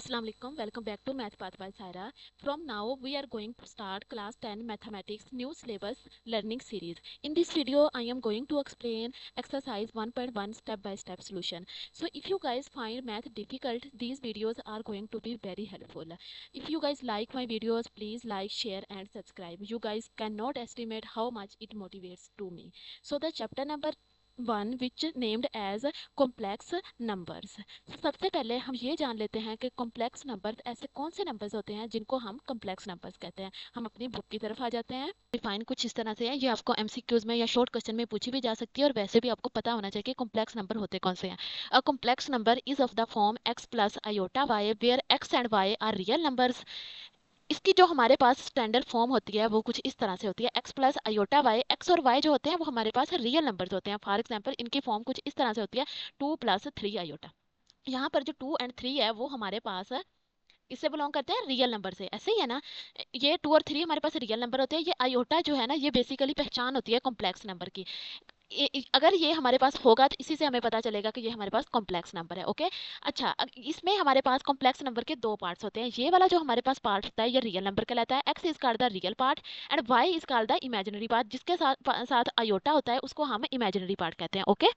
Assalamualaikum. Welcome back to Math Path by Saira. From now, we are going to start class 10 mathematics new syllabus learning series. In this video, I am going to explain exercise 1.1 step by step solution. So if you guys find math difficult, these videos are going to be very helpful. If you guys like my videos, please like, share and subscribe. You guys cannot estimate how much it motivates to me. So the chapter number 1 which named as complex numbers. सबसे पहले हम ये जान लेते हैं कि complex numbers ऐसे कौन से नंबर्स होते हैं जिनको हम कॉम्प्लेक्स नंबर्स कहते हैं। हम अपनी बुक की तरफ आ जाते हैं। डिफाइन कुछ इस तरह से है, ये आपको एमसीक्यूज में या शॉर्ट क्वेश्चन में पूछी भी जा सकती है और वैसे भी आपको पता होना चाहिए कि कॉम्प्लेक्स नंबर होते कौन से हैं। A complex number is of the form x plus iota y where x and y are real numbers. इसकी जो हमारे पास स्टैंडर्ड फॉर्म होती है वो कुछ इस तरह से होती है, x plus iota y. X और y जो होते हैं वो हमारे पास रियल नंबर्स होते हैं। फॉर एग्जांपल इनकी फॉर्म कुछ इस तरह से होती है, 2 + 3 आयोटा। यहाँ पर जो 2 और 3 है वो हमारे पास है, इससे बिलोंग करते हैं रियल नंबर से, ऐसे ही है ना। ये 2 और 3 हमारे पास रियल नंबर होते हैं। ये आयोटा जो है ना, ये बेसिकली पहचान होती है कॉम्प्लेक्स नंबर की। अगर ये हमारे पास होगा तो इसी से हमें पता चलेगा कि ये हमारे पास कॉम्प्लेक्स नंबर है। ओके, अच्छा, इसमें हमारे पास कॉम्प्लेक्स नंबर के दो पार्ट्स होते हैं। ये वाला जो हमारे पास पार्ट होता है ये रियल नंबर कहलाता है। X is called the real part and y is called the imaginary part. जिसके साथ साथ आयोटा होता है उसको हम इमेजिनरी पार्ट कहते हैं। Okay,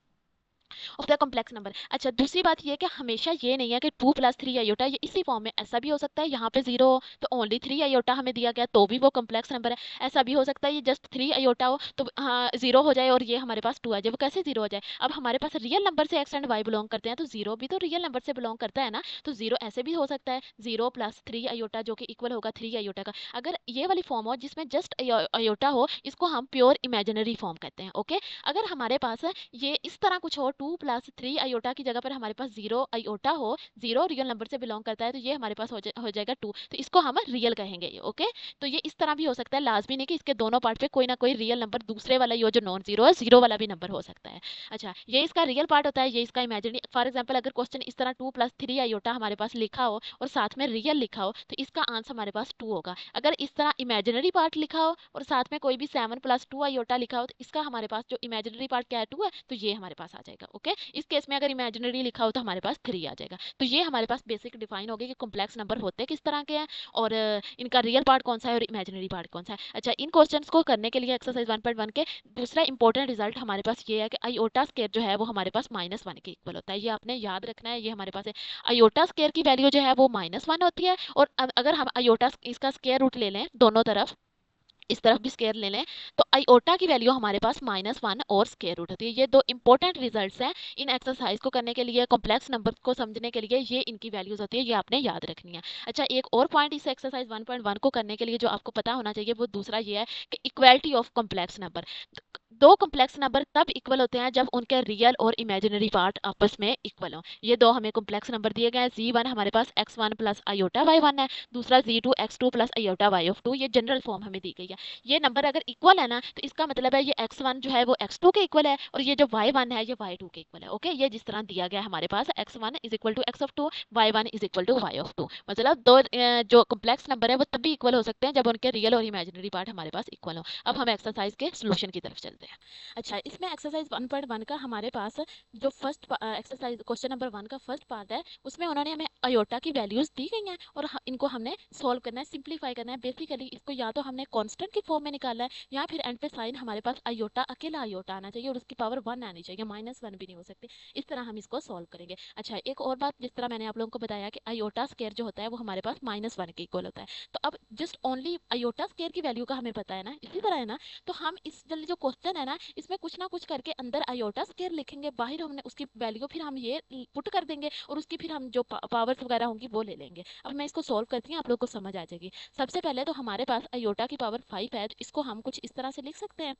of the complex number. अच्छा, दूसरी बात ये कि हमेशा ये नहीं है कि 2 + 3 आयोटा ये इसी फॉर्म में, ऐसा भी हो सकता है यहाँ पे 0 हो तो ओनली 3 आयोटा हमें दिया गया तो भी वो कॉम्प्लेक्स नंबर है। ऐसा भी हो सकता है ये जस्ट 3 आयोटा हो तो हाँ 0 हो जाए और ये हमारे पास 2 आ जाए। वो कैसे 0 हो जाए? अब हमारे पास रियल नंबर से एक्स एंड वाई बिलोंग करते हैं तो 0 भी तो रियल नंबर से बिलोंग करता है ना। तो 0 ऐसे भी हो सकता है, 0 + 3 आयोटा जो कि इक्वल होगा 3 आयोटा का। अगर ये वाली फॉर्म हो जिसमें जस्ट आयोटा हो, इसको हम प्योर इमेजिनरी फॉर्म कहते हैं। ओके, अगर हमारे पास ये इस तरह कुछ हो, 2 + 3 आयोटा की जगह पर हमारे पास 0 आयोटा हो, 0 रियल नंबर से बिलोंग करता है तो ये हमारे पास हो जाएगा 2, तो इसको हम रियल कहेंगे। ओके, तो ये इस तरह भी हो सकता है, लाजमी नहीं कि इसके दोनों पार्ट पे कोई ना कोई रियल नंबर दूसरे वाला ही हो जो नॉन जीरो है, 0 वाला भी नंबर हो सकता है। अच्छा, ये इसका रियल पार्ट होता है, ये इसका इमेजिनरी। फॉर एग्जाम्पल अगर क्वेश्चन इस तरह 2 + 3 आयोटा हमारे पास लिखा हो और साथ में रियल लिखा हो तो इसका आंसर हमारे पास 2 होगा। अगर इस तरह इमेजिनरी पार्ट लिखा हो और साथ में कोई भी 7 + 2 आयोटा लिखा हो तो इसका हमारे पास जो इमेजिनरी पार्ट क्या है, 2 है, तो ये हमारे पास आ जाएगा। ओके, इस केस में अगर इमेजिनरी लिखा हो तो हमारे पास 3 आ जाएगा। तो ये हमारे पास बेसिक डिफाइन हो गया कि कॉम्प्लेक्स नंबर होते किस तरह के हैं और इनका रियल पार्ट कौन सा है और इमेजिनरी पार्ट कौन सा है। अच्छा, इन क्वेश्चंस को करने के लिए एक्सरसाइज 1.1 के दूसरा इंपॉर्टेंट रिजल्ट हमारे पास ये है कि आयोटा स्केयर जो है वो हमारे पास -1 के इक्वल होता है। ये आपने याद रखना है, ये हमारे पास है। आयोटा स्केयर की वैल्यू जो है वो -1 होती है और अगर हम आयोटा इसका स्केयर रूट ले लें दोनों तरफ, इस तरफ भी स्केयर ले लें, तो आयोटा की वैल्यू हमारे पास -1 और स्केयर रूट होती है। ये दो इंपॉर्टेंट रिजल्ट्स हैं इन एक्सरसाइज को करने के लिए, कॉम्प्लेक्स नंबर को समझने के लिए। ये इनकी वैल्यूज होती है, ये आपने याद रखनी है। अच्छा, एक और पॉइंट इस एक्सरसाइज 1.1 को करने के लिए जो आपको पता होना चाहिए वो दूसरा ये है कि इक्वालिटी ऑफ कॉम्प्लेक्स नंबर। दो कॉम्प्लेक्स नंबर तब इक्वल होते हैं जब उनके रियल और इमेजिनरी पार्ट आपस में इक्वल हो। ये दो हमें कॉम्प्लेक्स नंबर दिए गए हैं। Z1 हमारे पास x1 + आयोटा y1 है, दूसरा Z2 x2 + आयोटा y2। ये जनरल फॉर्म हमें दी गई है। ये नंबर अगर इक्वल है ना तो इसका मतलब है ये x1 जो है वो x2 के इक्वल है और ये जो y1 है ये y2 के इक्वल है। ओके, ये जिस तरह दिया गया है हमारे पास x1 = x(2), y1 = y(2). मतलब दो जो कॉम्प्लेक्स नंबर है वो तभी इक्वल हो सकते हैं जब उनके रियल और इमेजिनरी पार्ट हमारे पास इक्वल हो। अब हम एक्सरसाइज के सोल्यूशन की तरफ चलते हैं। अच्छा, इसमें एक्सरसाइज 1.1 का हमारे पास जो फर्स्ट एक्सरसाइज क्वेश्चन नंबर 1 का फर्स्ट पार्ट है उसमें उन्होंने हमें आयोटा की वैल्यूज दी गई हैं और इनको हमने सॉल्व करना है, सिंप्लीफाई करना है। बेसिकली इसको या तो हमने कांस्टेंट की फॉर्म में निकालना है या फिर एंड पे साइन हमारे पास आयोटा, अकेला आयोटा आना चाहिए और उसकी पावर 1 आनी चाहिए, -1 भी नहीं हो सकती। इस तरह हम इसको सॉल्व करेंगे। अच्छा, एक और बात, जिस तरह मैंने आप लोगों को बताया कि आयोटा स्केयर जो होता है वो हमारे पास -1 के इक्वल होता है। तो अब जस्ट ओनली आयोटा स्केयर की वैल्यू का हमें पता है ना, इसी तरह है ना। तो हम इस वाली जो क्वेश्चन है ना इसमें कुछ ना कुछ करके अंदर आयोटा स्केयर लिखेंगे, बाहर हमने उसकी वैल्यू फिर हम ये पुट कर देंगे और उसकी फिर हम जो पावर्स वगैरह होंगी वो ले लेंगे। अब मैं इसको सॉल्व करती हूँ, आप लोग को समझ आ जाएगी। सबसे पहले तो हमारे पास आयोटा की पावर 5 है तो इसको हम कुछ इस तरह से लिख सकते हैं।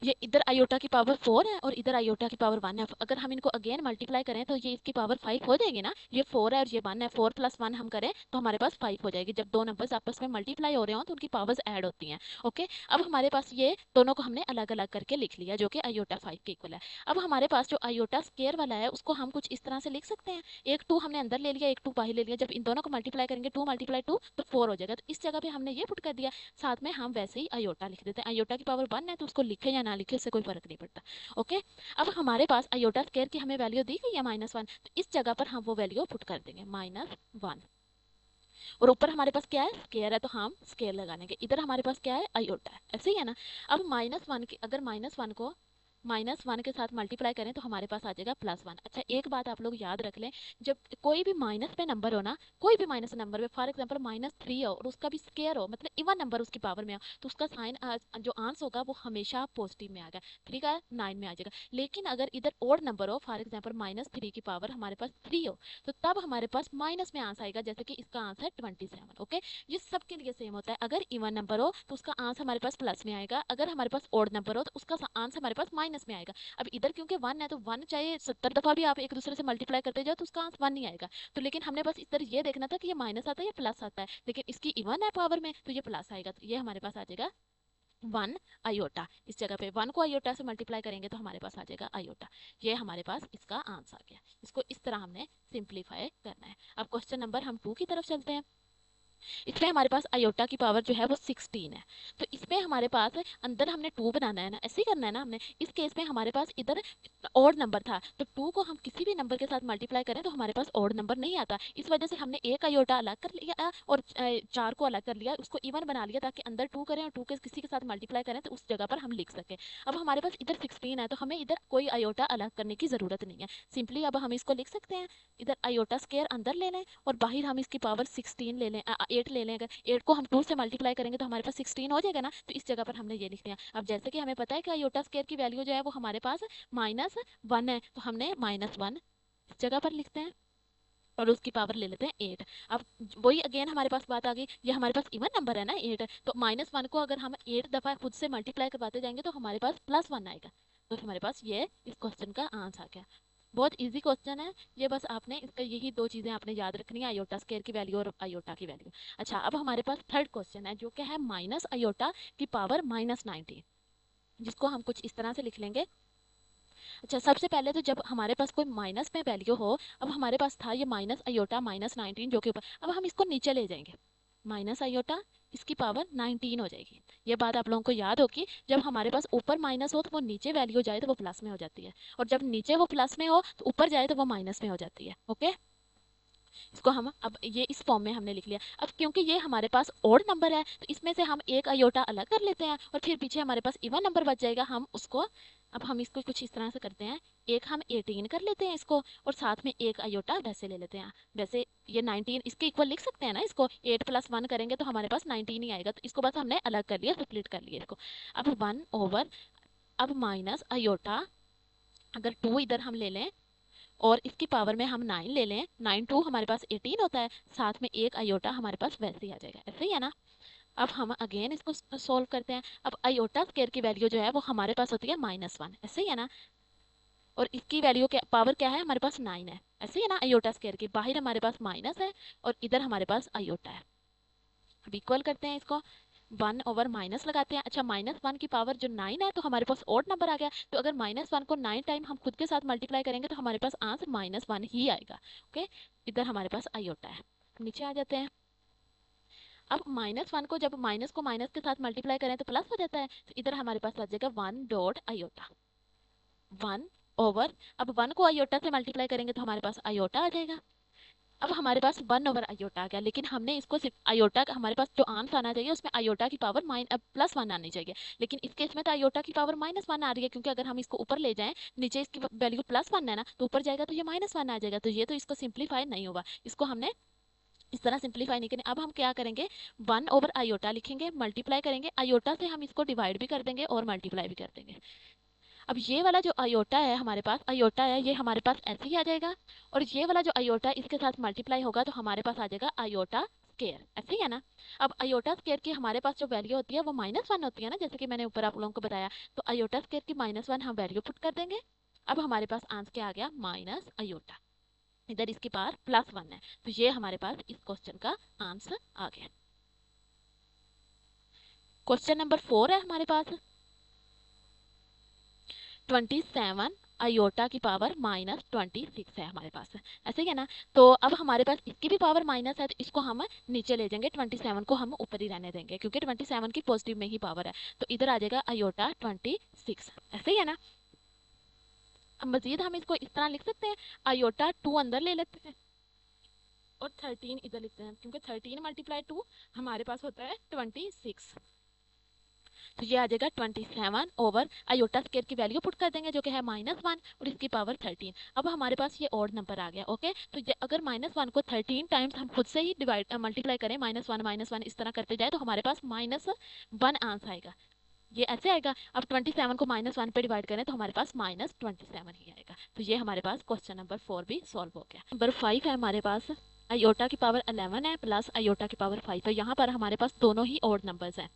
ये इधर आयोटा की पावर 4 है और इधर आयोटा की पावर 1 है। अगर हम इनको अगेन मल्टीप्लाई करें तो ये इसकी पावर 5 हो जाएगी ना। ये 4 है और ये 1 है, 4 + 1 हम करें तो हमारे पास 5 हो जाएगी। जब दो नंबर्स आपस में मल्टीप्लाई हो रहे हो तो उनकी पावर्स ऐड होती हैं। ओके, अब हमारे पास ये दोनों को हमने अलग अलग करके लिख लिया जो कि आयोटा 5 के इक्वल है। अब हमारे पास जो आयोटा स्केयर वाला है उसको हम कुछ इस तरह से लिख सकते हैं। एक 2 हमने अंदर ले लिया, एक 2 बाहर ले लिया। जब इन दोनों को मल्टीप्लाई करेंगे 2 × 2 तो 4 हो जाएगा। तो इस जगह पे हमने ये पुट कर दिया, साथ में हम वैसे ही आयोटा लिख देते हैं। आयोटा की पावर 1 है तो उसको लिखे या ना लिखे उससे कोई फर्क नहीं पड़ता। ओके, अब हमारे पास आयोटा स्क्वायर की हमें वैल्यू दी गई है -1, तो इस जगह पर हम वो वैल्यू पुट कर देंगे -1। और ऊपर हमारे पास क्या है, स्केयर है, तो हम स्केयर लगाएंगे। इधर हमारे पास क्या है, आयोटा है, ऐसे ही है ना। अब -1 की अगर -1 को -1 के साथ मल्टीप्लाई करें तो हमारे पास आ जाएगा +1। अच्छा, एक बात आप लोग याद रख लें, जब कोई भी माइनस पे नंबर हो ना, कोई भी माइनस नंबर में, फॉर एग्जांपल -3 हो और उसका भी स्केयर हो, मतलब इवन नंबर उसकी पावर में हो, तो उसका साइन जो आंसर होगा वो हमेशा पॉजिटिव में आएगा, 3 का 9 में आ जाएगा। लेकिन अगर इधर ओड नंबर हो, फॉर एग्जाम्पल -3 की पावर हमारे पास 3 हो, तो तब हमारे पास माइनस में आंसर आएगा, जैसे कि इसका आंसर है 27। ओके, ये सबके लिए सेम होता है। अगर इवन नंबर हो तो उसका आंसर हमारे पास प्लस में आएगा, अगर हमारे पास ओड नंबर हो तो उसका आंसर हमारे पास माइनस में आएगा। अब इधर क्योंकि 1 है तो 1 चाहे 70 दफा भी आप एक दूसरे से मल्टीप्लाई करते जाओ तो उसका आंसर 1 नहीं आएगा। तो लेकिन हमने बस इधर ये देखना था कि ये माइनस आता है या प्लस आता है, लेकिन इसकी इवन है पावर में तो ये प्लस आएगा, तो ये हमारे पास आ जाएगा 1 आयोटा। इस जगह पे 1 को आयोटा से मल्टीप्लाई करेंगे तो हमारे पास आ जाएगा आयोटा। ये हमारे पास इसका आंसर आ गया। इसको इस तरह हमने सिंप्लीफाई करना है। अब क्वेश्चन नंबर हम 2 की तरफ चलते हैं। इसमें हमारे पास आयोटा की पावर जो है वो 16 है, तो इसमें हमारे पास अंदर हमने 2 बनाना है ना, ऐसे ही करना है ना हमने। इस केस में हमारे पास इधर ऑड नंबर था, तो 2 को हम किसी भी नंबर के साथ मल्टीप्लाई करें तो हमारे पास ऑड नंबर नहीं आता। इस वजह से हमने एक आयोटा अलग कर लिया और 4 को अलग कर लिया, उसको इवन बना लिया, ताकि अंदर 2 करें और 2 के किसी के साथ मल्टीप्लाई करें तो उस जगह पर हम लिख सकें। अब हमारे पास इधर 16 है तो हमें इधर कोई आयोटा अलग करने की जरूरत नहीं है। सिंपली अब हम इसको लिख सकते हैं, इधर आयोटा स्क्वायर अंदर ले लें और बाहर हम इसकी पावर 16 ले लें, 8 ले लें। अगर 8 को हम 2 से मल्टीप्लाई करेंगे तो हमारे पास 16 हो जाएगा ना, तो इस जगह पर हमने ये लिख दिया। अब जैसे कि हमें पता है कि आयोटा स्क्वायर की वैल्यू जो है वो हमारे पास -1 है, तो हमने -1 इस जगह पर लिखते हैं और उसकी पावर ले लेते हैं 8। अब वही अगेन हमारे पास बात आ गई, ये हमारे पास इवन नंबर है ना 8, तो -1 को अगर हम 8 दफा खुद से मल्टीप्लाई करवाते जाएंगे तो हमारे पास +1 आएगा। तो हमारे पास ये इस क्वेश्चन का आंसर आ गया। बहुत इजी क्वेश्चन है ये, बस आपने इसका यही 2 चीजें आपने याद रखनी है, आयोटा स्क्वायर की वैल्यू और आयोटा की वैल्यू। अच्छा, अब हमारे पास थर्ड क्वेश्चन है जो कि है माइनस आयोटा की पावर -19, जिसको हम कुछ इस तरह से लिख लेंगे। अच्छा, सबसे पहले तो जब हमारे पास कोई माइनस में वैल्यू हो, अब हमारे पास था ये माइनस आयोटा -19 जो के ऊपर, अब हम इसको नीचे ले जाएंगे, माइनस आयोटा इसकी पावर 19 हो जाएगी। ये बात आप लोगों को याद होगी, जब हमारे पास ऊपर माइनस हो तो वो नीचे वैल्यू जाए तो वो प्लस में हो जाती है, और जब नीचे वो प्लस में हो तो ऊपर जाए तो वो माइनस में हो जाती है। ओके, इसको हम अब ये इस फॉर्म में हमने लिख लिया। अब क्योंकि ये हमारे पास ओड नंबर है तो इसमें से हम एक आयोटा अलग कर लेते हैं और फिर पीछे हमारे पास इवन नंबर बच जाएगा, हम उसको अब हम इसको कुछ इस तरह से करते हैं, एक हम 18 कर लेते हैं इसको और साथ में एक आयोटा वैसे ले लेते हैं। वैसे ये 19 इसके इक्वल लिख सकते हैं ना, इसको 8 + 1 करेंगे तो हमारे पास 19 ही आएगा, तो इसको बस हमने अलग कर लिया, स्प्लिट कर लिया इसको। अब 1/, अब माइनस आयोटा, अगर 2 इधर हम ले लें और इसकी पावर में हम 9 ले लें, 9 2 हमारे पास 18 होता है, साथ में एक आयोटा हमारे पास वैसे ही आ जाएगा, ऐसे ही है ना। अब हम अगेन इसको सोल्व करते हैं। अब आयोटा स्क्वायर की वैल्यू जो है वो हमारे पास होती है -1, ऐसे ही है ना, और इसकी वैल्यू क्या पावर क्या है, हमारे पास 9 है, ऐसे ही है ना। आयोटा स्क्वायर की बाहर हमारे पास माइनस है और इधर हमारे पास आयोटा है। अब इक्वल करते हैं इसको, 1/, माइनस लगाते हैं। अच्छा, -1 की पावर जो 9 है तो हमारे पास ओड नंबर आ गया, तो अगर -1 को 9 टाइम हम खुद के साथ मल्टीप्लाई करेंगे तो हमारे पास आंसर -1 ही आएगा। ओके, इधर हमारे पास आयोटा है, नीचे आ जाते हैं। अब -1 को जब माइनस को माइनस के साथ मल्टीप्लाई करें तो प्लस हो जाता है, तो इधर हमारे पास आ जाएगा 1 डॉट आयोटा, 1/, अब 1 को आयोटा से मल्टीप्लाई करेंगे तो हमारे पास आयोटा आ जाएगा। अब हमारे पास 1/, आयोटा आ गया, लेकिन हमने इसको सिर्फ आयोटा का, हमारे पास जो आंसर आना चाहिए उसमें आयोटा की पावर +1 आनी चाहिए, लेकिन इस केस में तो आयोटा की पावर -1 आ रही है, क्योंकि अगर हम इसको ऊपर ले जाएं, नीचे इसकी वैल्यू +1 है ना, तो ऊपर जाएगा तो ये -1 आ जाएगा, तो ये तो इसको सिंप्लीफाई नहीं होगा, इसको हमने इस तरह सिंप्लीफाई नहीं करें। अब हम क्या करेंगे, 1/, आयोटा लिखेंगे, मल्टीप्लाई करेंगे, आयोटा से हम इसको डिवाइड भी कर देंगे और मल्टीप्लाई भी कर देंगे। अब ये वाला जो आयोटा है हमारे पास, आयोटा है ये हमारे पास ऐसे ही आ जाएगा, और ये वाला जो आयोटा है इसके साथ मल्टीप्लाई होगा तो हमारे पास आ जाएगा आयोटा स्क्वायर, ऐसे ही है ना। अब आयोटा स्क्वायर की हमारे पास जो वैल्यू होती है वो -1 होती है ना, जैसे कि मैंने ऊपर आप लोगों को बताया, तो आयोटा स्क्वायर की -1 हम वैल्यू पुट कर देंगे। अब हमारे पास आंसर क्या आ गया, माइनस आयोटा, इधर इसकी पावर +1 है, तो ये हमारे पास इस क्वेश्चन का आंसर आ गया। क्वेश्चन नंबर 4 है हमारे पास, 27 आयोटा की पावर -26 है हमारे पास, ऐसे ही है ना। तो अब हमारे पास इसकी भी पावर माइनस है, तो इसको हम नीचे ले जाएंगे, 27 को हम ऊपर ही रहने देंगे क्योंकि 27 की पॉजिटिव में ही पावर है। तो इधर आ जाएगा आयोटा 26, ऐसे ही है ना। अब मजीद हम इसको इस तरह लिख सकते हैं, आयोटा 2 अंदर ले लेते हैं और 13 इधर लिखते हैं, क्योंकि 13 × 2 हमारे पास होता है 26। तो ये आ जाएगा 27 ओवर आयोटा स्केयर की वैल्यू पुट कर देंगे जो कि है -1 और इसकी पावर 13। अब हमारे पास ये ऑड नंबर आ गया। ओके, तो अगर -1 को 13 टाइम्स हम खुद से ही डिवाइड मल्टीप्लाई करें, -1 इस तरह करते जाए, तो हमारे पास -1 आंसर आएगा। ये ऐसे आएगा। अब 27 को -1 पे डिवाइड करें तो हमारे पास -27 ही आएगा। तो ये हमारे पास क्वेश्चन नंबर 4 भी सॉल्व हो गया। नंबर 5 है हमारे पास, आयोटा की पावर 11 है प्लस आयोटा की पावर 5 है। यहाँ पर हमारे पास दोनों ही ऑड नंबर्स हैं,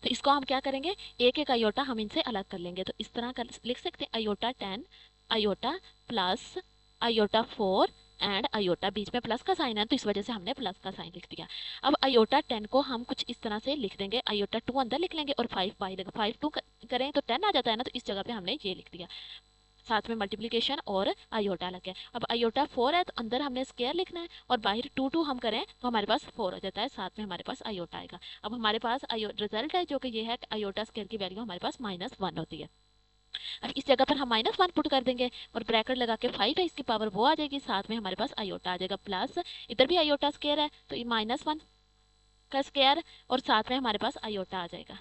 तो इसको हम क्या करेंगे, एक एक आयोटा हम इनसे अलग कर लेंगे। तो इस तरह कर लिख सकते हैं, iota 10 iota plus iota 4 and iota, बीच में प्लस का साइन है तो इस वजह से हमने प्लस का साइन लिख दिया। अब आयोटा 10 को हम कुछ इस तरह से लिख देंगे, आयोटा 2 अंदर लिख लेंगे और 5 बाई लगा, 5 2 करें तो 10 आ जाता है ना, तो इस जगह पे हमने ये लिख दिया, साथ में मल्टीप्लिकेशन और आयोटा लग गया। अब आयोटा 4 है तो अंदर हमने स्क्वायर लिखना है और बाहर 2 2 हम करें तो हमारे पास 4 हो जाता है, साथ में हमारे पास आयोटा आएगा। अब हमारे पास रिजल्ट है जो कि ये है, आयोटा स्क्वायर की वैल्यू हमारे पास -1 होती है। अब इस जगह पर हम -1 पुट कर देंगे और ब्रैकेट लगा के 5 है इसकी पावर वो आ जाएगी, साथ में हमारे पास आयोटा आ जाएगा प्लस, इधर भी आयोटा स्क्वायर है तो ये -1 का स्क्वायर और साथ में हमारे पास आयोटा आ जाएगा।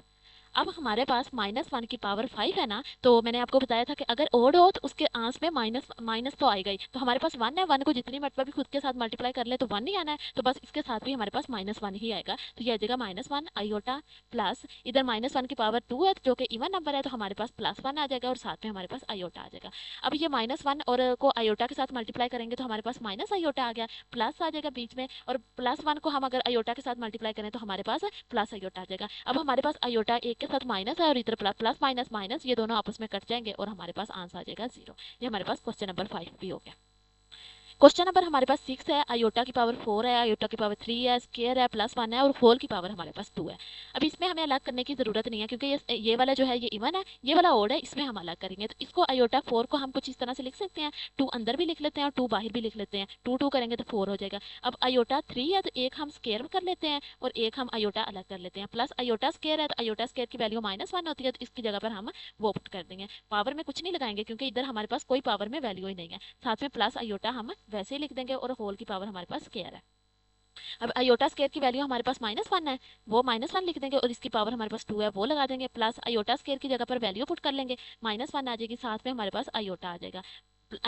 अब हमारे पास -1 की पावर 5 है ना, तो मैंने आपको बताया था कि अगर ओड हो तो उसके आंस में माइनस माइनस तो आएगा ही। तो हमारे पास 1 है, 1 को जितनी मरतबा भी खुद के साथ मल्टीप्लाई कर ले तो 1 ही आना है, तो बस इसके साथ भी हमारे पास -1 ही आएगा। तो ये आ जाएगा -1 आयोटा प्लस, इधर -1 की पावर 2 है जो कि इवन नंबर है, तो हमारे पास +1 आ जाएगा और साथ में हमारे पास आयोटा आ जाएगा। अब ये -1 और को आयोटा के साथ मल्टीप्लाई करेंगे तो हमारे पास माइनस आयोटा आ गया, प्लस आ जाएगा बीच में, और +1 को हम अगर आयोटा के साथ मल्टीप्लाई करें तो हमारे पास प्लस आयोटा आ जाएगा। अब हमारे पास आयोटा एक के साथ माइनस है और इधर प्लस माइनस माइनस, ये दोनों आपस में कट जाएंगे और हमारे पास आंसर आ जाएगा 0। ये हमारे पास क्वेश्चन नंबर 5 भी हो गया। क्वेश्चन नंबर हमारे पास 6 है, आयोटा की पावर 4 है, आयोटा की पावर 3 है, स्क्वायर है, +1 है और होल की पावर हमारे पास 2 है। अब इसमें हमें अलग करने की जरूरत नहीं है क्योंकि ये वाला जो है ये इवन है, ये वाला ओड है, इसमें हम अलग करेंगे। तो इसको आयोटा 4 को हम कुछ इस तरह से लिख सकते हैं, 2 अंदर भी लिख लेते हैं और 2 बाहर भी लिख लेते हैं, 2 2 करेंगे तो 4 हो जाएगा। अब आयोटा 3 है तो एक हम स्क्वायर कर लेते हैं और एक हम आयोटा अलग कर लेते हैं, प्लस आयोटा स्क्वायर है तो आयोटा स्क्वायर की वैल्यू -1 होती है, तो इसकी जगह पर हम वो पुट कर देंगे, पावर में कुछ नहीं लगाएंगे क्योंकि इधर हमारे पास कोई पावर में वैल्यू ही नहीं है, साथ में प्लस आयोटा हम वैसे ही लिख देंगे और होल की पावर हमारे पास स्क्वायर है। अब आयोटा स्क्वायर की वैल्यू हमारे पास -1 है, वो -1 लिख देंगे और इसकी पावर हमारे पास 2 है वो लगा देंगे, प्लस आयोटा स्क्वायर की जगह पर वैल्यू पुट कर लेंगे, -1 आ जाएगी, साथ में हमारे पास आयोटा आ जाएगा,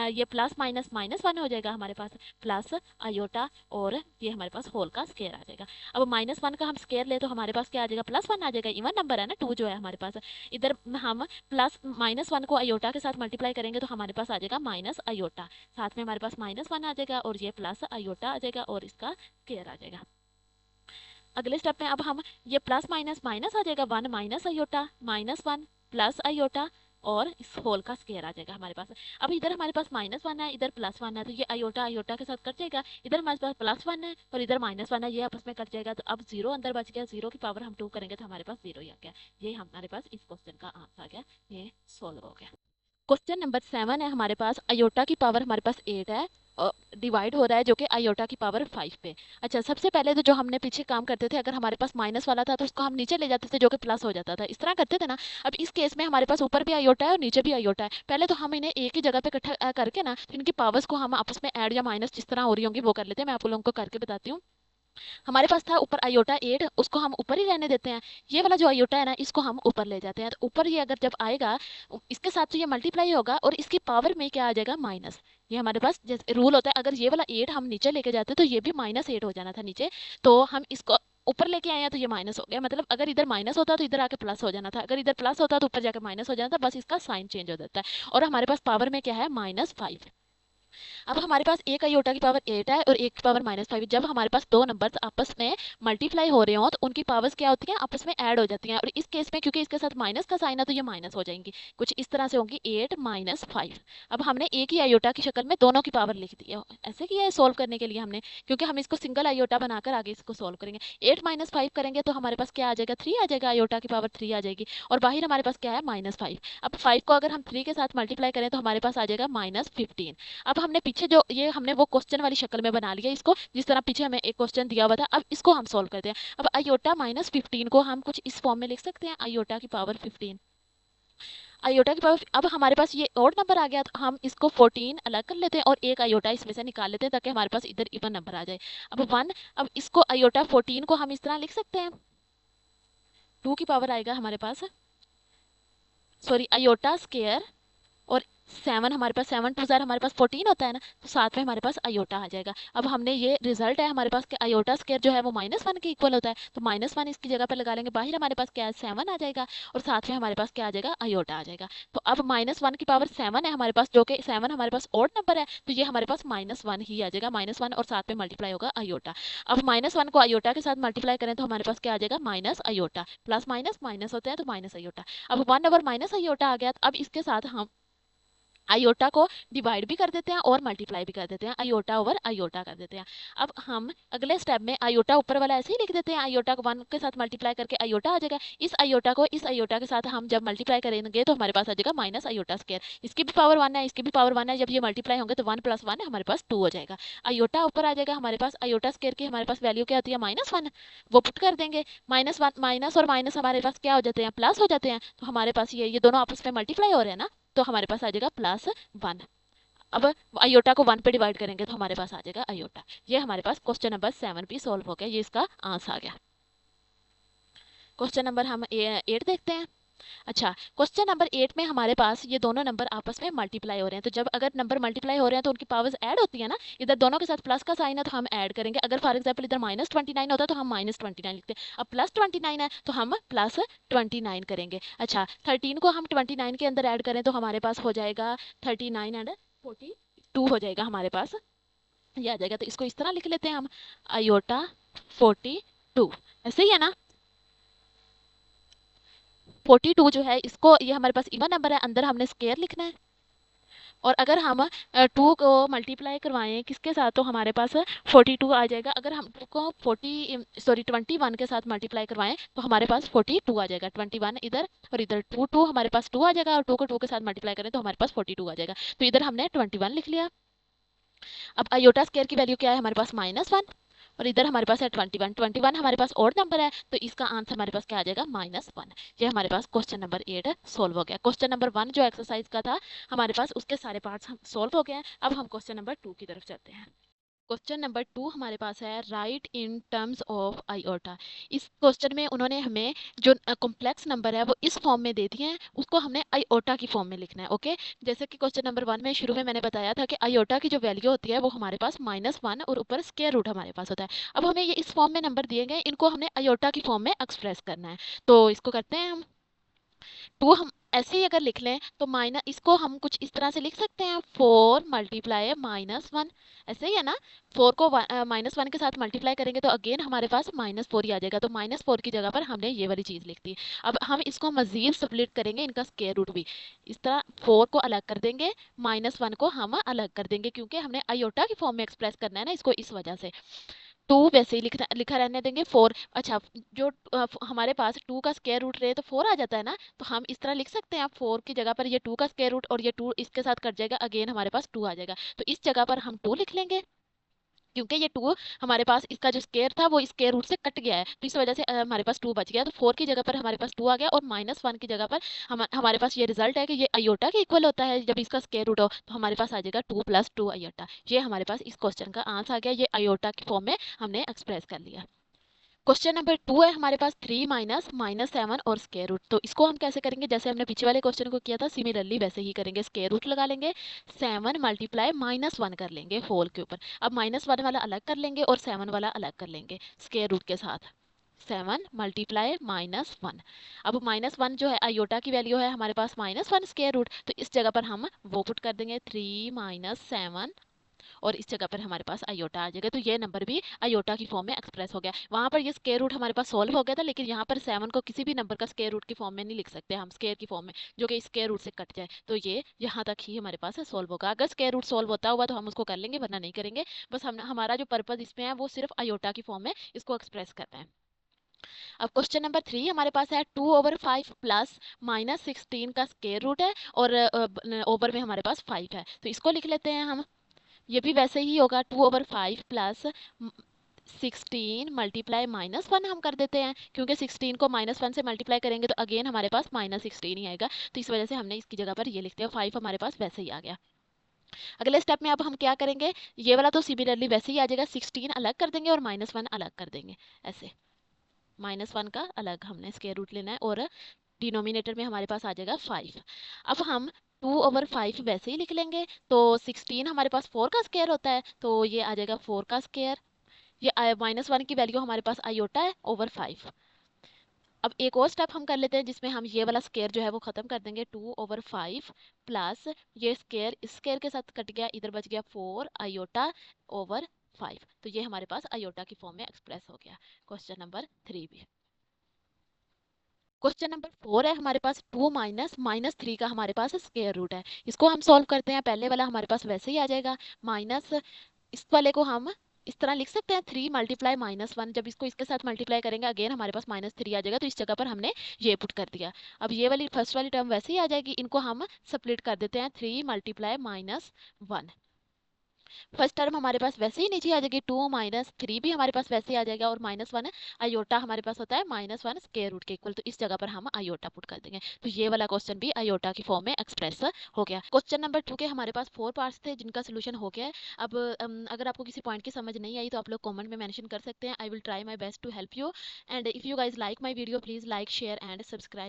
ये प्लस माइनस -1 हो जाएगा हमारे पास, प्लस आयोटा और ये हमारे पास होल का स्क्वायर आ जाएगा। अब -1 का हम स्क्वायर ले तो हमारे पास क्या आ जाएगा, +1 आ जाएगा, इवन नंबर है ना 2 जो है हमारे पास। इधर हम प्लस -1 को आयोटा के साथ मल्टीप्लाई करेंगे तो हमारे पास आ जाएगा माइनस आयोटा, साथ में हमारे पास -1 आ जाएगा और ये प्लस आयोटा आ जाएगा और इसका स्क्वायर आ जाएगा। अगले स्टेप में अब हम ये प्लस माइनस माइनस आ जाएगा, 1 माइनस आयोटा -1 प्लस आयोटा और इस होल का स्क्वायर आ जाएगा हमारे पास। अब इधर हमारे पास -1 है, इधर +1 है, तो ये आयोटा आयोटा के साथ कट जाएगा, इधर हमारे पास +1 है और इधर -1 है, ये आपस में कट जाएगा, तो अब 0 अंदर बच गया, 0 की पावर हम 2 करेंगे तो हमारे पास 0 ही आ गया। ये हमारे पास इस क्वेश्चन का आंसर आ गया, ये सोल्व हो गया। क्वेश्चन नंबर 7 है हमारे पास, आयोटा की पावर हमारे पास 8 है और डिवाइड हो रहा है जो कि आयोटा की पावर 5 पे। अच्छा, सबसे पहले तो जो हमने पीछे काम करते थे, अगर हमारे पास माइनस वाला था तो उसको हम नीचे ले जाते थे जो कि प्लस हो जाता था, इस तरह करते थे ना। अब इस केस में हमारे पास ऊपर भी आयोटा है और नीचे भी आयोटा है, पहले तो हम इन्हें एक ही जगह पे इकट्ठा करके ना इनकी पावर्स को हम आपस में ऐड या माइनस जिस तरह हो रही होंगी वो कर लेते हैं। मैं आप लोगों को करके बताती हूँ। हमारे पास था ऊपर आयोटा 8, उसको हम ऊपर ही रहने देते हैं, ये वाला जो आयोटा है ना इसको हम ऊपर ले जाते हैं, तो ऊपर ये अगर जब आएगा इसके साथ तो ये मल्टीप्लाई होगा और इसकी पावर में क्या आ जाएगा, माइनस। ये हमारे पास जैसे रूल होता है, अगर ये वाला 8 हम नीचे लेके जाते तो ये भी -8 हो जाना था नीचे, तो हम इसको ऊपर लेके आए हैं तो ये माइनस हो गया, मतलब अगर इधर माइनस होता तो इधर आके प्लस हो जाना था, अगर इधर प्लस होता तो ऊपर जाकर माइनस हो जाना था, बस इसका साइन चेंज हो जाता है। और हमारे पास पावर में क्या है, -5। अब हमारे पास एक आयोटा की पावर 8 है और एक की पावर -5। जब हमारे पास दो नंबर्स आपस में मल्टीप्लाई हो रहे हो तो उनकी पावर्स क्या होती हैं, आपस में ऐड हो जाती हैं। और इस केस में क्योंकि इसके साथ माइनस का साइन है तो ये माइनस हो जाएंगी, कुछ इस तरह से होंगी 8 - 5। अब हमने एक ही आयोटा की शक्ल में दोनों की पावर लिख दी है, ऐसे किया है सोल्व करने के लिए हमने, क्योंकि हम इसको सिंगल आयोटा बनाकर आगे इसको सोल्व करेंगे। 8 - 5 करेंगे तो हमारे पास क्या आ जाएगा, 3 आ जाएगा, आयोटा की पावर 3 आ जाएगी। और बाहर हमारे पास क्या है, -5। अब 5 को अगर हम 3 के साथ मल्टीप्लाई करें तो हमारे पास आ जाएगा -15। अब हमने पीछे जो ये हमने वो क्वेश्चन वाली शक्ल में बना लिया इसको, जिस तरह पीछे हमें एक क्वेश्चन दिया हुआ था। अब इसको हम सोल्व करते हैं। अब आयोटा -15 को हम कुछ इस फॉर्म में लिख सकते हैं, आयोटा की पावर 15। आयोटा की पावर, अब हमारे पास ये ऑड नंबर आ गया तो हम इसको 14 अलग कर लेते हैं और एक आयोटा इसमें से निकाल लेते हैं ताकि हमारे पास इधर इवन नंबर आ जाए। अब 1, अब इसको आयोटा 14 को हम इस तरह लिख सकते हैं, 2 की पावर आएगा हमारे पास, सॉरी आयोटा स्केयर, और 7 हमारे पास, 7 2 ज़ार हमारे पास 14 होता है ना, तो साथ में हमारे पास आयोटा आ जाएगा। अब हमने ये रिजल्ट है हमारे पास कि आयोटा स्केयर जो है वो -1 के इक्वल होता है, तो -1 इसकी जगह पर लगा लेंगे। बाहर हमारे पास क्या है, 7 आ जाएगा, और साथ में हमारे पास क्या आ जाएगा, आयोटा आ जाएगा। तो अब -1 की पावर 7 है हमारे पास, जो कि 7 हमारे पास ऑड नंबर है, तो ये हमारे पास -1 ही आ जाएगा, -1 और साथ में मल्टीप्लाई होगा आयोटा। अब -1 को आयोटा के साथ मल्टीप्लाई करें तो हमारे पास क्या आ जाएगा, minus iota, plus minus minus होते हैं तो माइनस आयोटा। अब 1 ओवर माइनस आयोटा आ गया। अब इसके साथ हम आयोटा को डिवाइड भी कर देते हैं और मल्टीप्लाई भी कर देते हैं, आयोटा ओवर आयोटा कर देते हैं। अब हम अगले स्टेप में आयोटा ऊपर वाला ऐसे ही लिख देते हैं, आयोटा को 1 के साथ मल्टीप्लाई करके आयोटा आ जाएगा। इस आयोटा को इस आयोटा के साथ हम जब मल्टीप्लाई करेंगे तो हमारे पास आ जाएगा माइनस आयोटा स्क्वायर। इसकी भी पावर 1 है, इसकी भी पावर 1 है, जब ये मल्टीप्लाई होंगे तो 1 + 1 हमारे पास 2 हो जाएगा। आयोटा ऊपर आ जाएगा हमारे पास, आयोटा स्क्वायर की हमारे पास वैल्यू क्या होती है, -1, वो पुट कर देंगे। -1 माइनस और माइनस हमारे पास क्या हो जाते हैं, प्लस हो जाते हैं, तो हमारे पास ये दोनों आपस में मल्टीप्लाई हो रहे हैं ना, तो हमारे पास आ जाएगा +1। अब आयोटा को 1 पे डिवाइड करेंगे तो हमारे पास आ जाएगा आयोटा। ये हमारे पास क्वेश्चन नंबर 7 भी सॉल्व हो गया, ये इसका आंसर आ गया। क्वेश्चन नंबर हम 8 देखते हैं। अच्छा, क्वेश्चन नंबर 8 में हमारे पास ये दोनों नंबर आपस में मल्टीप्लाई हो रहे हैं, तो जब अगर नंबर मल्टीप्लाई हो रहे हैं तो उनकी पावर्स ऐड होती है ना, इधर दोनों के साथ प्लस का साइन है तो हम ऐड करेंगे। अगर फॉर एग्जांपल इधर -29 होता तो हम -29 लिखते हैं, अब +29 है तो हम +29 करेंगे। अच्छा, 13 को हम 29 के अंदर ऐड करें तो हमारे पास हो जाएगा 39 एंड 42 हो जाएगा हमारे पास, ये आ जाएगा। तो इसको इस तरह लिख लेते हैं हम, आयोटा 42, ऐसे ही है ना। 42 जो है इसको, ये हमारे पास इवन नंबर है, अंदर हमने स्केयर लिखना है। और अगर हम 2 को मल्टीप्लाई करवाएं किसके साथ तो हमारे पास 42 आ जाएगा। अगर हम 2 को 21 के साथ मल्टीप्लाई करवाएं तो हमारे पास 42 आ जाएगा। 21 इधर और इधर 2 हमारे पास 2 आ जाएगा, और 2 को 2 के साथ मल्टीप्लाई करें तो हमारे पास 42 आ जाएगा। तो इधर हमने 21 लिख लिया। अब आयोटा स्केयर की वैल्यू क्या है हमारे पास, -1, और इधर हमारे पास है 21। 21 हमारे पास ऑड नंबर है, तो इसका आंसर हमारे पास क्या आ जाएगा, -1। ये हमारे पास क्वेश्चन नंबर 8 सोल्व हो गया। क्वेश्चन नंबर 1 जो एक्सरसाइज का था हमारे पास, उसके सारे पार्ट्स सोल्व हो गए हैं। अब हम क्वेश्चन नंबर 2 की तरफ चलते हैं। क्वेश्चन नंबर 2 हमारे पास है, right in terms of iota. इस क्वेश्चन में उन्होंने हमें जो कॉम्प्लेक्स नंबर है वो इस फॉर्म में दे दिए हैं, उसको हमने आयोटा की फॉर्म में लिखना है। ओके, जैसे कि क्वेश्चन नंबर 1 में शुरू में मैंने बताया था कि आयोटा की जो वैल्यू होती है वो हमारे पास -1 और ऊपर स्क्वायर रूट हमारे पास होता है। अब हमें ये इस फॉर्म में नंबर दिए गए, इनको हमने आयोटा की फॉर्म में एक्सप्रेस करना है। तो इसको करते हैं हम। 2 हम ऐसे ही अगर लिख लें तो माइनस, इसको हम कुछ इस तरह से लिख सकते हैं, 4 × -1, ऐसे ही है ना। 4 को -1 के साथ मल्टीप्लाई करेंगे तो अगेन हमारे पास -4 ही आ जाएगा, तो -4 की जगह पर हमने ये वाली चीज़ लिख दी। अब हम इसको मजीद स्प्लिट करेंगे, इनका स्क्वायर रूट भी इस तरह 4 को अलग कर देंगे, -1 को हम अलग कर देंगे, क्योंकि हमने आयोटा की फॉर्म में एक्सप्रेस करना है ना इसको, इस वजह से। 2 वैसे ही लिखा रहने देंगे। 4, अच्छा, जो हमारे पास 2 का स्क्वायर रूट रहे तो 4 आ जाता है ना, तो हम इस तरह लिख सकते हैं, 4 की जगह पर ये 2 का स्क्वायर रूट और ये 2 इसके साथ कट जाएगा, अगेन हमारे पास 2 आ जाएगा। तो इस जगह पर हम 2 लिख लेंगे, क्योंकि ये 2 हमारे पास इसका जो स्क्वायर था वो स्क्वायर रूट से कट गया है, तो इस वजह से हमारे पास 2 बच गया। तो 4 की जगह पर हमारे पास 2 आ गया, और -1 की जगह पर हमारे पास ये रिजल्ट है कि ये आयोटा के इक्वल होता है जब इसका स्क्वायर रूट हो, तो हमारे पास आ जाएगा 2 + 2 आयोटा। ये हमारे पास इस क्वेश्चन का आंसर आ गया, ये आयोटा की फॉर्म में हमने एक्सप्रेस कर लिया। क्वेश्चन नंबर 2 है हमारे पास, 3 -7 और स्क्वायर रूट। तो इसको हम कैसे करेंगे, जैसे हमने पीछे वाले क्वेश्चन को किया था सिमिलरली वैसे ही करेंगे। स्क्वायर रूट लगा लेंगे, 7 × -1 कर लेंगे होल के ऊपर। अब -1 वाला अलग कर लेंगे और 7 वाला अलग कर लेंगे स्क्वायर रूट के साथ। 7 मल्टीप्लाई -1। अब -1 जो है आयोटा की वैल्यू है हमारे पास -1 स्क्वायर रूट, तो इस जगह पर हम वो पुट कर देंगे 3 - 7 और इस जगह पर हमारे पास आयोटा आ जाएगा। तो ये नंबर भी आयोटा की फॉर्म में एक्सप्रेस हो गया। वहां पर ये स्क्वायर रूट हमारे पास सॉल्व हो गया था, लेकिन यहाँ पर 7 को किसी भी नंबर का स्क्वायर रूट की फॉर्म में नहीं लिख सकते हम, स्क्वायर की फॉर्म में, जो कि स्क्वायर रूट से कट जाए। तो ये यहाँ तक ही हमारे पास सॉल्व होगा। अगर स्क्वायर रूट सॉल्व होता हुआ तो हम उसको कर लेंगे, वरना नहीं करेंगे। बस हम हमारा जो पर्पज इसमें है वो सिर्फ आयोटा की फॉर्म में इसको एक्सप्रेस करना है। अब क्वेश्चन नंबर 3 हमारे पास है 2/5 प्लस -16 का स्क्वायर रूट है और ओवर में हमारे पास 5 है, तो इसको लिख लेते हैं हम। ये भी वैसे ही होगा 2/5 प्लस 16 मल्टीप्लाई -1 हम कर देते हैं, क्योंकि 16 को -1 से मल्टीप्लाई करेंगे तो अगेन हमारे पास -16 ही आएगा, तो इस वजह से हमने इसकी जगह पर ये लिखते हैं। 5 हमारे पास वैसे ही आ गया। अगले स्टेप में अब हम क्या करेंगे, ये वाला तो सिमिलरली वैसे ही आ जाएगा, 16 अलग कर देंगे और -1 अलग कर देंगे। ऐसे -1 का अलग हमने स्क्वायर रूट लेना है और डिनोमिनेटर में हमारे पास आ जाएगा 5। अब हम 2/5 वैसे ही लिख लेंगे, तो 16 हमारे पास 4 का स्क्वायर होता है, तो ये आ जाएगा 4 का स्क्वायर। ये -1 की वैल्यू हमारे पास आयोटा है ओवर 5। अब एक और स्टेप हम कर लेते हैं जिसमें हम ये वाला स्क्वायर जो है वो खत्म कर देंगे। 2/5 प्लस ये स्क्वायर इस स्क्वायर के साथ कट गया, इधर बच गया 4 आयोटा ओवर 5, तो ये हमारे पास आयोटा की फॉर्म में एक्सप्रेस हो गया। क्वेश्चन नंबर 3 भी। क्वेश्चन नंबर 4 है हमारे पास 2 माइनस -3 का हमारे पास स्क्वायर रूट है। इसको हम सॉल्व करते हैं। पहले वाला हमारे पास वैसे ही आ जाएगा, माइनस इस वाले को हम इस तरह लिख सकते हैं 3 मल्टीप्लाई -1। जब इसको इसके साथ मल्टीप्लाई करेंगे अगेन हमारे पास -3 आ जाएगा, तो इस जगह पर हमने ये पुट कर दिया। अब ये वाली फर्स्ट वाली टर्म वैसे ही आ जाएगी, इनको हम स्प्लिट कर देते हैं 3 मल्टीप्लाई -1। फर्स्ट टर्म हमारे पास वैसे ही नीचे आ जाएगी, 2 -3 भी हमारे पास वैसे ही आ जाएगा और -1 आयोटा हमारे पास होता है -1 स्क्वायर रूट के इक्वल, तो इस जगह पर हम आयोटा पुट कर देंगे। तो ये वाला क्वेश्चन भी आयोटा की फॉर्म में एक्सप्रेस हो गया। क्वेश्चन नंबर 2 के हमारे पास 4 पार्ट्स थे जिनका सोल्यूशन हो गया है। अब अगर आपको किसी पॉइंट की समझ नहीं आई तो आप लोग कॉमेंट में मेंशन कर सकते हैं। I will try my best to help you, and if you guys like my video please like share and subscribe.